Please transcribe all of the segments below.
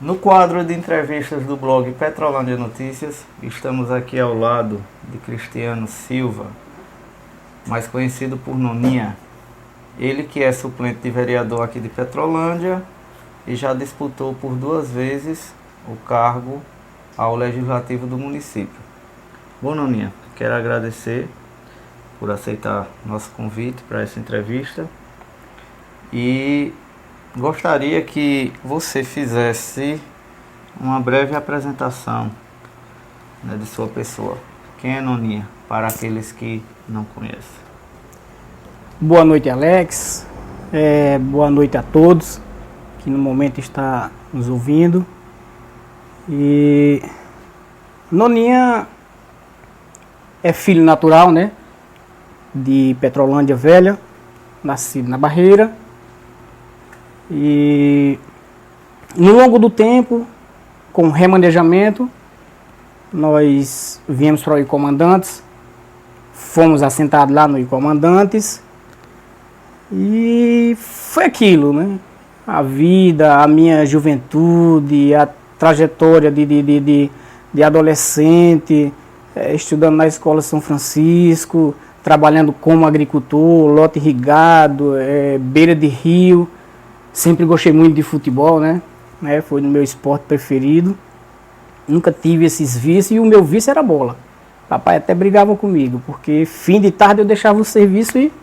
No quadro de entrevistas do blog Petrolândia Notícias, estamos aqui ao lado de Cristiano Silva, mais conhecido por Noninha. Ele que é suplente de vereador aqui de Petrolândia e já disputou por 2 vezes o cargo ao legislativo do município. Bom, Noninha, quero agradecer por aceitar nosso convite para essa entrevista e gostaria que você fizesse uma breve apresentação, né, de sua pessoa. Quem é Noninha, para aqueles que não conhecem? Boa noite, Alex. Boa noite a todos que no momento está nos ouvindo. E Noninha é filho natural, né, de Petrolândia Velha, nascido na Barreira. E no longo do tempo, com remanejamento, nós viemos para o Comandantes, fomos assentados lá no Comandantes e foi aquilo, né? A vida, a minha juventude, a trajetória de adolescente, estudando na Escola São Francisco, trabalhando como agricultor, lote irrigado, beira de rio. Sempre gostei muito de futebol, né? Foi o meu esporte preferido. Nunca tive esses vícios e o meu vício era bola. Papai até brigava comigo, porque fim de tarde eu deixava o serviço e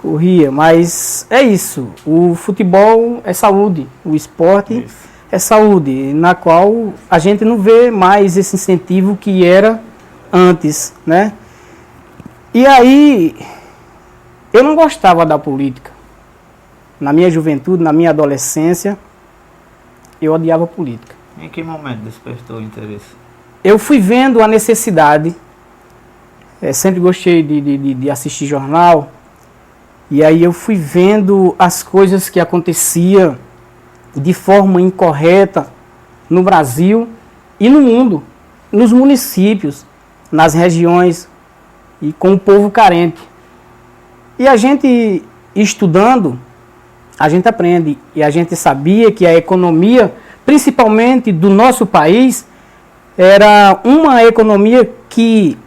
corria. Mas é isso, o futebol é saúde, o esporte é saúde, na qual a gente não vê mais esse incentivo que era antes, né? E aí, eu não gostava da política. Na minha juventude, na minha adolescência, eu odiava a política. Em que momento despertou o interesse? Eu fui vendo a necessidade, sempre gostei de assistir jornal, e aí eu fui vendo as coisas que aconteciam de forma incorreta no Brasil e no mundo, nos municípios, nas regiões e com o povo carente. E a gente estudando, a gente aprende, e a gente sabia que a economia, principalmente do nosso país, era uma economia que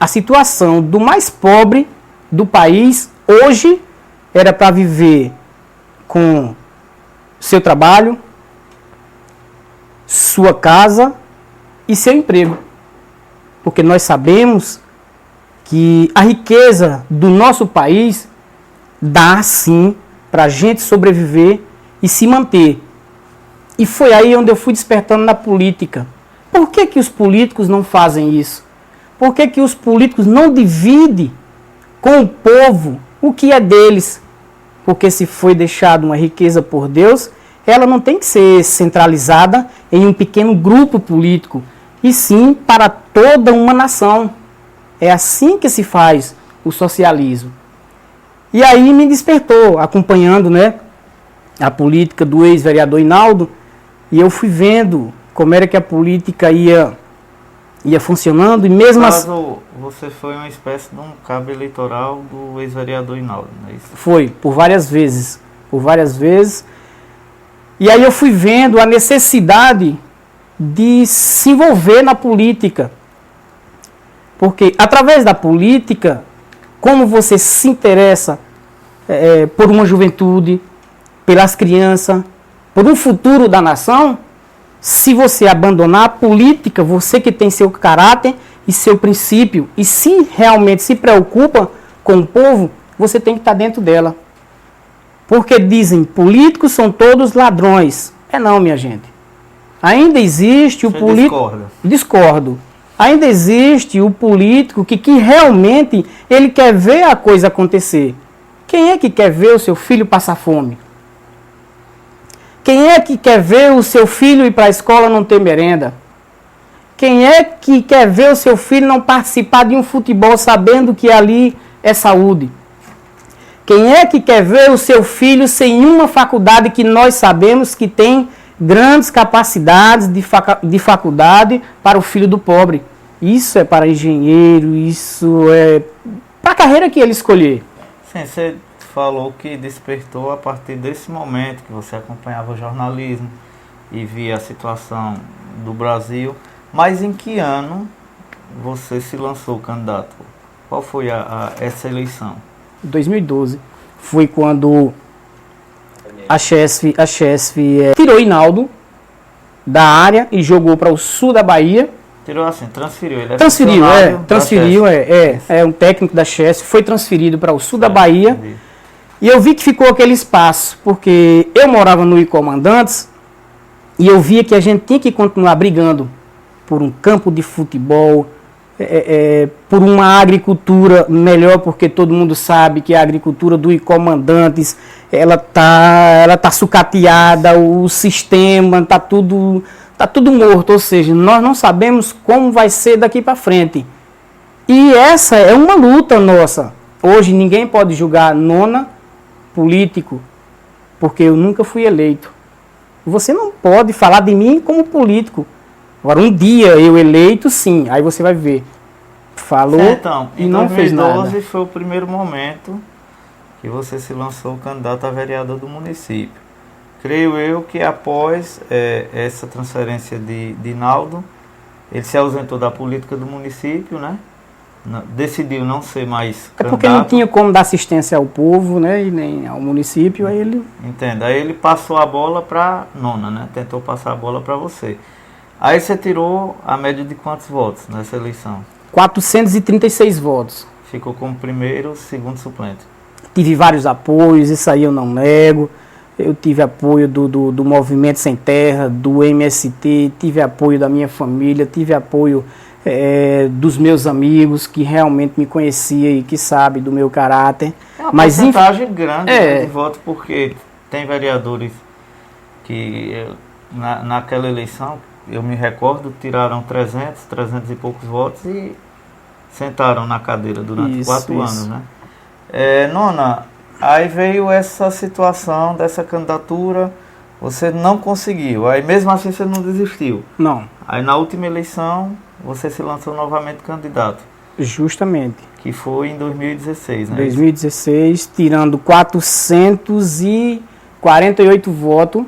a situação do mais pobre do país hoje era para viver com seu trabalho, sua casa e seu emprego. Porque nós sabemos que a riqueza do nosso país dá sim para a gente sobreviver e se manter. E foi aí onde eu fui despertando na política. Por que que os políticos não fazem isso? Por que que os políticos não dividem com o povo o que é deles? Porque se foi deixado uma riqueza por Deus, ela não tem que ser centralizada em um pequeno grupo político, e sim para toda uma nação. É assim que se faz o socialismo. E aí me despertou, acompanhando, né, a política do ex-vereador Hinaldo, e eu fui vendo como era que a política ia funcionando, e mesmo assim... Você foi uma espécie de um cabo eleitoral do ex-vereador Hinaldo, não é isso? Foi, por várias vezes. E aí eu fui vendo a necessidade de se envolver na política. Porque através da política, como você se interessa por uma juventude, pelas crianças, por um futuro da nação, se você abandonar a política, você que tem seu caráter e seu princípio, e se realmente se preocupa com o povo, você tem que estar dentro dela. Porque dizem, políticos são todos ladrões. Não, minha gente. Ainda existe o político... Discordo. Ainda existe o político que realmente ele quer ver a coisa acontecer. Quem é que quer ver o seu filho passar fome? Quem é que quer ver o seu filho ir para a escola e não ter merenda? Quem é que quer ver o seu filho não participar de um futebol sabendo que ali é saúde? Quem é que quer ver o seu filho sem uma faculdade que nós sabemos que tem grandes capacidades de faculdade para o filho do pobre? Isso é para engenheiro, isso é para a carreira que ele escolher. Sim, você falou que despertou a partir desse momento que você acompanhava o jornalismo, e via a situação do Brasil. Mas em que ano você se lançou candidato? Qual foi essa eleição? 2012 foi quando a Chesf tirou Hinaldo da área e jogou para o sul da Bahia. Tirou assim, transferiu. Ele transferiu, é um técnico da Chesf, foi transferido para o sul da Bahia. Entendi. E eu vi que ficou aquele espaço, porque eu morava no Icomandantes e eu via que a gente tinha que continuar brigando por um campo de futebol, por uma agricultura melhor, porque todo mundo sabe que a agricultura do Icomandantes, ela tá sucateada, o sistema tá tudo morto, ou seja, nós não sabemos como vai ser daqui para frente. E essa é uma luta nossa. Hoje ninguém pode julgar Nona político, porque eu nunca fui eleito. Você não pode falar de mim como político. Agora, um dia eu eleito, sim, aí você vai ver. Falou então, e não fez nada. Em 2012 foi o primeiro momento que você se lançou candidato a vereador do município. Creio eu que após essa transferência de Hinaldo, ele se ausentou da política do município, né? Decidiu não ser mais candidato. Porque não tinha como dar assistência ao povo, né? E nem ao município, aí ele... Entendo. Aí ele passou a bola para Nona, né? Tentou passar a bola para você. Aí você tirou a média de quantos votos nessa eleição? 436 votos. Ficou como primeiro, segundo suplente. Tive vários apoios, isso aí eu não nego. Eu tive apoio do Movimento Sem Terra, do MST, tive apoio da minha família, tive apoio dos meus amigos que realmente me conheciam e que sabem do meu caráter. É uma porcentagem grande de voto, porque tem vereadores que naquela eleição, eu me recordo, tiraram 300 e poucos votos e sentaram na cadeira durante 4 anos, né? Nona, aí veio essa situação dessa candidatura, você não conseguiu, aí mesmo assim você não desistiu. Não. Aí na última eleição, você se lançou novamente candidato. Justamente. Que foi em 2016, né? 2016, tirando 448 votos,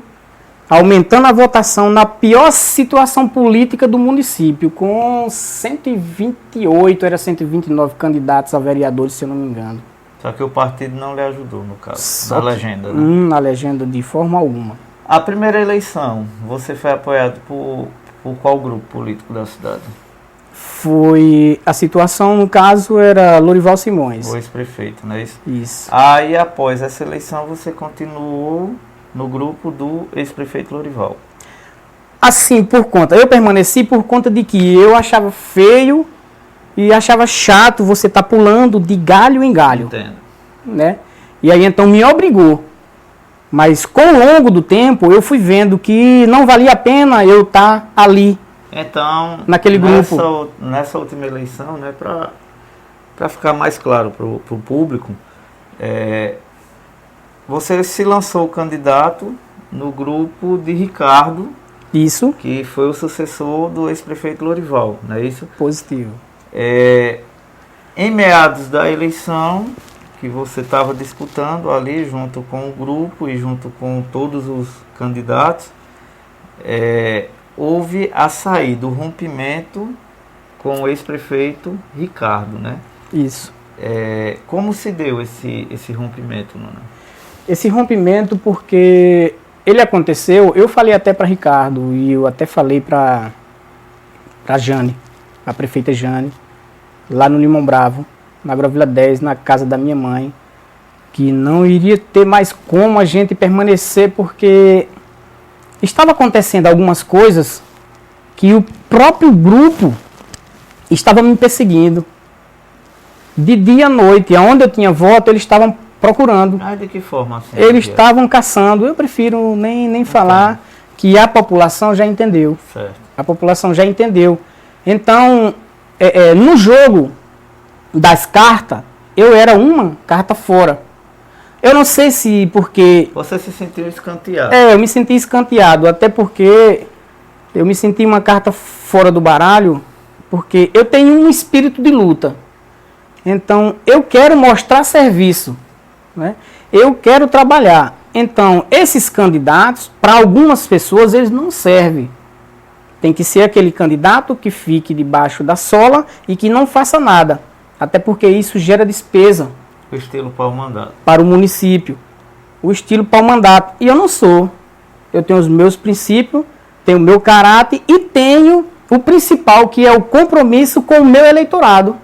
aumentando a votação na pior situação política do município, com 128, era 129 candidatos a vereadores, se eu não me engano. Só que o partido não lhe ajudou, no caso, na legenda, né? Na legenda, de forma alguma. A primeira eleição, você foi apoiado por qual grupo político da cidade? A situação, no caso, era Lorival Simões. O ex-prefeito, não é isso? Isso. Aí, após essa eleição, você continuou no grupo do ex-prefeito Lorival? Assim, eu permaneci por conta de que eu achava feio e achava chato você estar pulando de galho em galho. Entendo. Né? E aí, então, me obrigou. Mas, com o longo do tempo, eu fui vendo que não valia a pena eu estar ali. Então, naquele grupo. Nessa última eleição, né, para ficar mais claro para o público, você se lançou candidato no grupo de Ricardo. Isso. Que foi o sucessor do ex-prefeito Lorival, não é isso? Positivo. Em meados da eleição, que você estava disputando ali junto com o grupo e junto com todos os candidatos, houve a saída, o rompimento com o ex-prefeito Ricardo, né? Isso. Como se deu esse rompimento, Nona? Esse rompimento porque ele aconteceu, eu falei até para Ricardo e eu até falei para Jane, a prefeita Jane, lá no Limão Bravo, na Agrovila 10, na casa da minha mãe, que não iria ter mais como a gente permanecer porque estava acontecendo algumas coisas que o próprio grupo estava me perseguindo. De dia à noite, aonde eu tinha voto, eles estavam procurando. De que forma assim? Eles estavam caçando. Eu prefiro nem falar, que a população já entendeu. Certo. A população já entendeu. Então, no jogo das cartas, eu era uma carta fora. Eu não sei se porque... Você se sentiu escanteado. Eu me senti escanteado, até porque eu me senti uma carta fora do baralho, porque eu tenho um espírito de luta. Então, eu quero mostrar serviço, né? Eu quero trabalhar. Então, esses candidatos, para algumas pessoas, eles não servem. Tem que ser aquele candidato que fique debaixo da sola e que não faça nada. Até porque isso gera despesa. O estilo pau-mandato. Para o município. O estilo pau-mandato. E eu não sou. Eu tenho os meus princípios, tenho o meu caráter e tenho o principal, que é o compromisso com o meu eleitorado.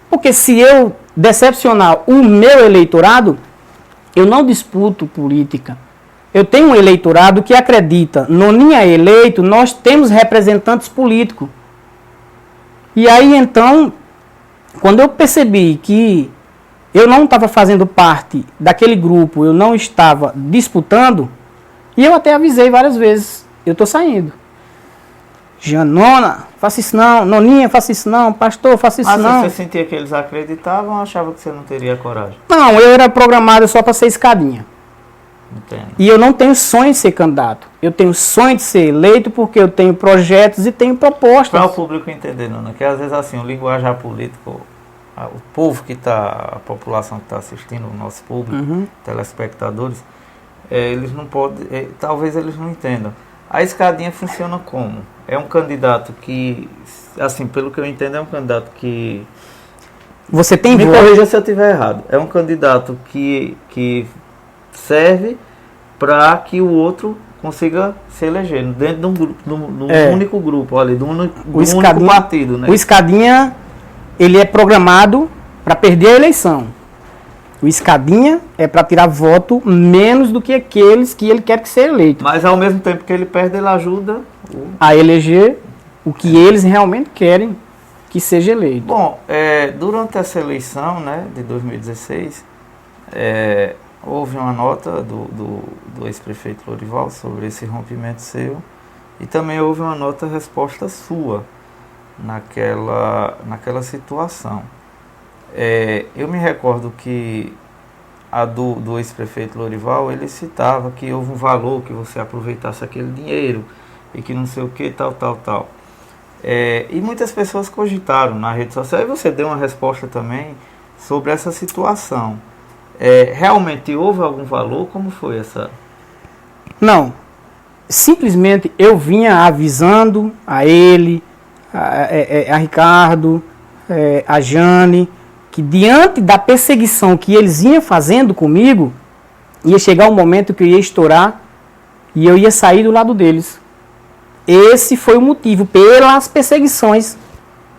Porque se eu decepcionar o meu eleitorado, eu não disputo política. Eu tenho um eleitorado que acredita. Noninha é eleito, nós temos representantes políticos. E aí, então, quando eu percebi que eu não estava fazendo parte daquele grupo, eu não estava disputando, e eu até avisei várias vezes, eu estou saindo. Janona, faça isso não. Noninha, faça isso não. Pastor, faça isso não. Mas você sentia que eles acreditavam ou achava que você não teria coragem? Não, eu era programado só para ser escadinha. Entendo. E eu não tenho sonho de ser candidato. Eu tenho sonho de ser eleito porque eu tenho projetos e tenho propostas. Para o público entender, Nona, que às vezes assim, o linguajar político, o povo que está, a população que está assistindo, o nosso público, telespectadores, eles não podem, talvez eles não entendam. A escadinha funciona como? É um candidato que, assim, pelo que eu entendo, é um candidato que... Você tem Me voz. corrija se eu estiver errado. É um candidato que serve para que o outro consiga se eleger dentro de um grupo, de um único grupo, ali, de um único partido, né? O escadinha, ele é programado para perder a eleição. O escadinha é para tirar voto menos do que aqueles que ele quer que seja eleito. Mas ao mesmo tempo que ele perde, ele ajuda a eleger o que eles realmente querem que seja eleito. Bom, durante essa eleição, né, de 2016, houve uma nota do ex-prefeito Lorival sobre esse rompimento seu, e também houve uma resposta sua naquela situação. Eu me recordo que a do ex-prefeito Lorival, ele citava que houve um valor que você aproveitasse aquele dinheiro e que não sei o que, tal. E muitas pessoas cogitaram na rede social, e você deu uma resposta também sobre essa situação. Realmente houve algum valor? Como foi essa? Não. Simplesmente eu vinha avisando a ele, a Ricardo, a Jane, que diante da perseguição que eles iam fazendo comigo, ia chegar um momento que eu ia estourar e eu ia sair do lado deles. Esse foi o motivo, pelas perseguições.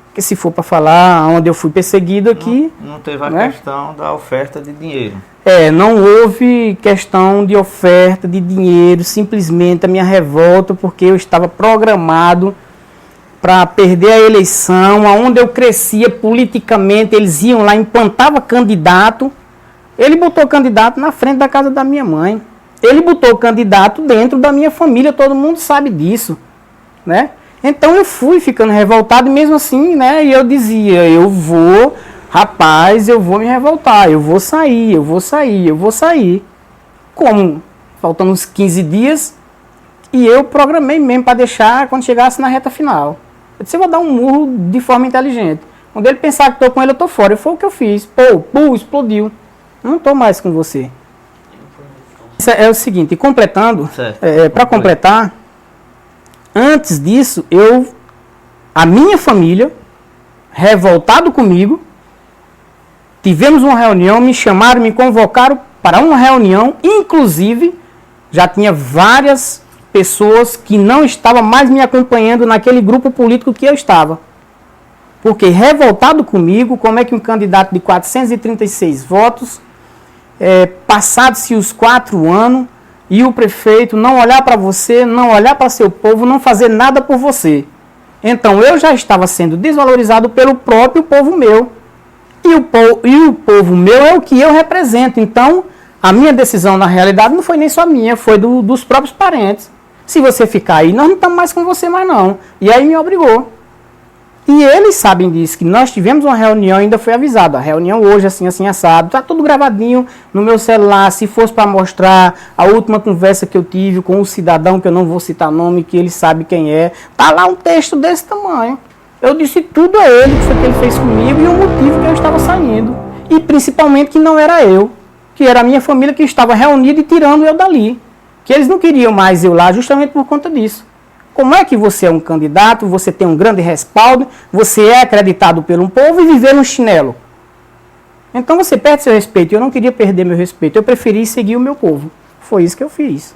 Porque se for para falar onde eu fui perseguido aqui... Não teve a questão da oferta de dinheiro. Não houve questão de oferta de dinheiro, simplesmente a minha revolta, porque eu estava programado para perder a eleição, onde eu crescia politicamente, eles iam lá, implantavam candidato. Ele botou candidato na frente da casa da minha mãe. Ele botou candidato dentro da minha família, todo mundo sabe disso, né? Então eu fui ficando revoltado, e mesmo assim, né, e eu dizia, eu vou me revoltar, eu vou sair. Como? Faltando uns 15 dias, e eu programei mesmo para deixar quando chegasse na reta final. Eu disse, eu vou dar um murro de forma inteligente. Quando ele pensar que estou com ele, eu estou fora. Foi o que eu fiz. Explodiu. Eu não estou mais com você. Isso é o seguinte, completando, para completar, antes disso, a minha família, revoltado comigo, tivemos uma reunião, me chamaram, me convocaram para uma reunião, inclusive, já tinha várias pessoas que não estavam mais me acompanhando naquele grupo político que eu estava. Porque revoltado comigo, como é que um candidato de 436 votos, passados-se os 4 anos, e o prefeito não olhar para você, não olhar para seu povo, não fazer nada por você. Então eu já estava sendo desvalorizado pelo próprio povo meu. E o povo meu é o que eu represento. Então a minha decisão na realidade não foi nem só minha, foi dos próprios parentes. Se você ficar aí, nós não estamos mais com você mais não. E aí me obrigou. E eles sabem disso, que nós tivemos uma reunião, ainda foi avisado. A reunião hoje, assim, assado. Está tudo gravadinho no meu celular. Se fosse para mostrar a última conversa que eu tive com um cidadão, que eu não vou citar nome, que ele sabe quem é. Está lá um texto desse tamanho. Eu disse tudo a ele, que foi o que ele fez comigo e o motivo que eu estava saindo. E principalmente que não era eu. que era a minha família que estava reunida e tirando eu dali. Que eles não queriam mais eu lá justamente por conta disso. Como é que você é um candidato, você tem um grande respaldo, você é acreditado pelo povo e viver no chinelo? Então você perde seu respeito. Eu não queria perder meu respeito, eu preferi seguir o meu povo. Foi isso que eu fiz.